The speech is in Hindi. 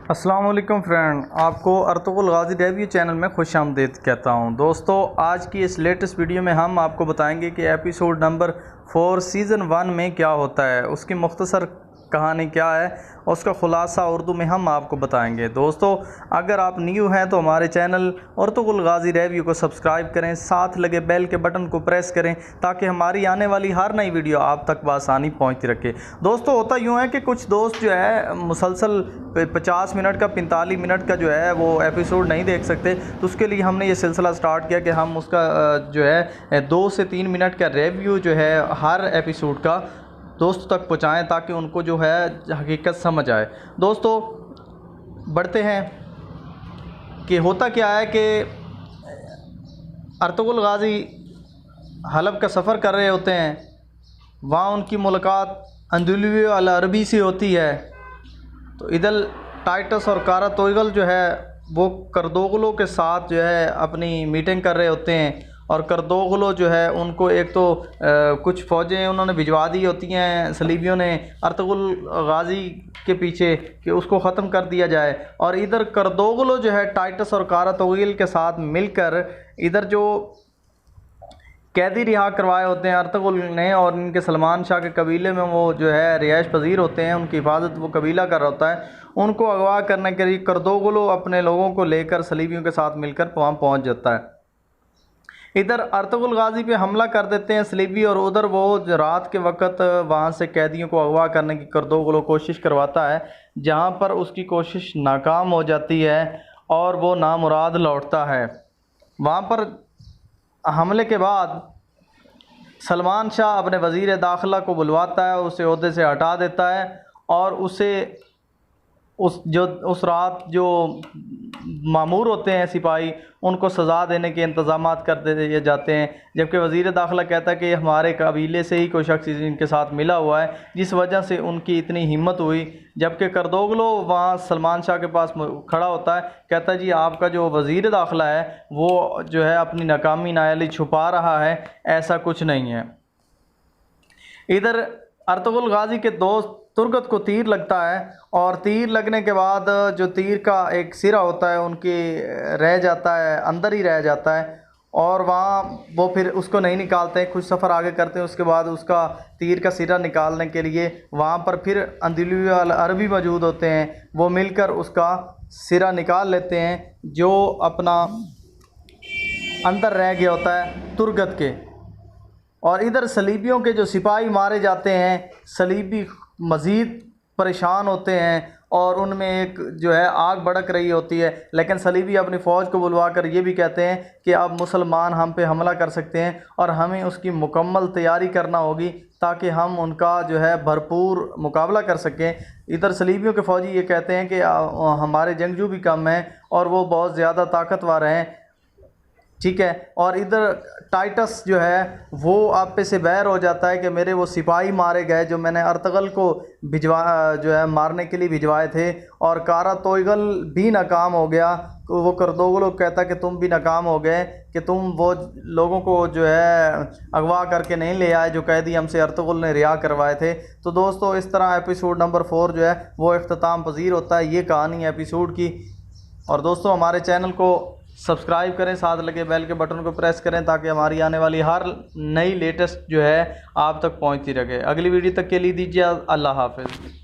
अस्सलाम वालेकुम फ्रेंड, आपको अर्तुगरुल गाज़ी रिव्यू चैनल में खुश आमदीद कहता हूं। दोस्तों, आज की इस लेटेस्ट वीडियो में हम आपको बताएंगे कि एपिसोड नंबर 4 सीज़न 1 में क्या होता है, उसकी मुख्तसर कहानी क्या है और उसका ख़ुलासा उर्दू में हम आपको बताएंगे। दोस्तों, अगर आप न्यू हैं तो हमारे चैनल अर्तुगरुल गाज़ी रिव्यू को सब्सक्राइब करें, साथ लगे बेल के बटन को प्रेस करें ताकि हमारी आने वाली हर नई वीडियो आप तक बआसानी पहुंचती रखे। दोस्तों, होता यूँ है कि कुछ दोस्त जो है मुसलसल 50 मिनट का 45 मिनट का जो है वो एपिसोड नहीं देख सकते, तो उसके लिए हमने ये सिलसिला स्टार्ट किया कि हम उसका जो है 2 से 3 मिनट का रिव्यू जो है हर एपिसोड का दोस्तों तक पहुँचाएँ ताकि उनको जो है हकीकत समझ आए। दोस्तों, बढ़ते हैं कि होता क्या है कि अर्तुगरुल गाज़ी हलब का सफ़र कर रहे होते हैं। वहाँ उनकी मुलाकात अंदलुई अल अरबी से होती है। तो इधर टाइटस और कारा तोइगल जो है वो करदोगलो के साथ जो है अपनी मीटिंग कर रहे होते हैं, और करदोगलो जो है उनको एक तो कुछ फ़ौजें उन्होंने भिजवा दी होती हैं सलीबियों ने अर्तुगरुल गाज़ी के पीछे कि उसको ख़त्म कर दिया जाए। और इधर करदोगलो जो है टाइटस और कारा तोइगल के साथ मिलकर इधर जो कैदी रिहा करवाए होते हैं अर्तुगरुल ने, और इनके सलमान शाह के कबीले में वो जो है रिहाइश पजीर होते हैं, उनकी हिफाजत वो कबीला कर रहा होता है। उनको अगवा करने के लिए करदोगलो अपने लोगों को लेकर सलीबियों के साथ मिलकर वहाँ पहुँच जाता है। इधर अर्तुगरुल गाज़ी पे हमला कर देते हैं सलीबी, और उधर वो रात के वक्त वहाँ से कैदियों को अगवा करने की करदोगलो कोशिश करवाता है, जहाँ पर उसकी कोशिश नाकाम हो जाती है और वो नामुराद लौटता है। वहाँ पर हमले के बाद सलमान शाह अपने वज़ीर दाखिला को बुलवाता है, उसे ओहदे से हटा देता है, और उसे उस रात जो मामूर होते हैं सिपाही उनको सज़ा देने के इंतज़ामात कर दिए जाते हैं। जबकि वज़ीर दाखिला कहता है कि हमारे कबीले से ही कोई शख्स इनके साथ मिला हुआ है, जिस वजह से उनकी इतनी हिम्मत हुई। जबकि करदोगलो वहाँ सलमान शाह के पास खड़ा होता है, कहता है जी आपका जो वज़ीर दाखिला है वो जो है अपनी नाकामी नायाली छुपा रहा है, ऐसा कुछ नहीं है। इधर अर्तुगरुल गाज़ी के दोस्त तुर्गत को तीर लगता है, और तीर लगने के बाद जो तीर का एक सिरा होता है उनके रह जाता है, अंदर ही रह जाता है, और वहाँ वो फिर उसको नहीं निकालते हैं, कुछ सफ़र आगे करते हैं। उसके बाद उसका तीर का सिरा निकालने के लिए वहाँ पर फिर अंदलुई अल अरबी मौजूद होते हैं, वो मिलकर उसका सिरा निकाल लेते हैं जो अपना अंदर रह गया होता है तुर्गत के। और इधर सलीबियों के जो सिपाही मारे जाते हैं, सलीबी मज़ीद परेशान होते हैं, और उनमें एक जो है आग भड़क रही होती है। लेकिन सलीबी अपनी फ़ौज को बुलवा कर ये भी कहते हैं कि अब मुसलमान हम पे हमला कर सकते हैं और हमें उसकी मुकम्मल तैयारी करना होगी ताकि हम उनका जो है भरपूर मुकाबला कर सकें। इधर सलीबियों के फ़ौजी ये कहते हैं कि हमारे जंगजू भी कम हैं और वो बहुत ज़्यादा ताकतवर हैं, ठीक है। और इधर टाइटस जो है वो आप पे से बैर हो जाता है कि मेरे वो सिपाही मारे गए जो मैंने अर्तुगरुल को जो है मारने के लिए भिजवाए थे, और कारा तोइगल भी नाकाम हो गया। वो करदोगलो कहता कि तुम भी नाकाम हो गए कि तुम वो लोगों को जो है अगवा करके नहीं ले आए जो कैदी हमसे अर्तुगरुल ने रिहा करवाए थे। तो दोस्तों, इस तरह एपिसोड नंबर 4 जो है वो इख्तिताम पजीर होता है। ये कहानी है एपिसोड की। और दोस्तों, हमारे चैनल को सब्सक्राइब करें, साथ लगे बेल के बटन को प्रेस करें ताकि हमारी आने वाली हर नई लेटेस्ट जो है आप तक पहुंचती रहे। अगली वीडियो तक के लिए दीजिए अल्लाह हाफ़िज़।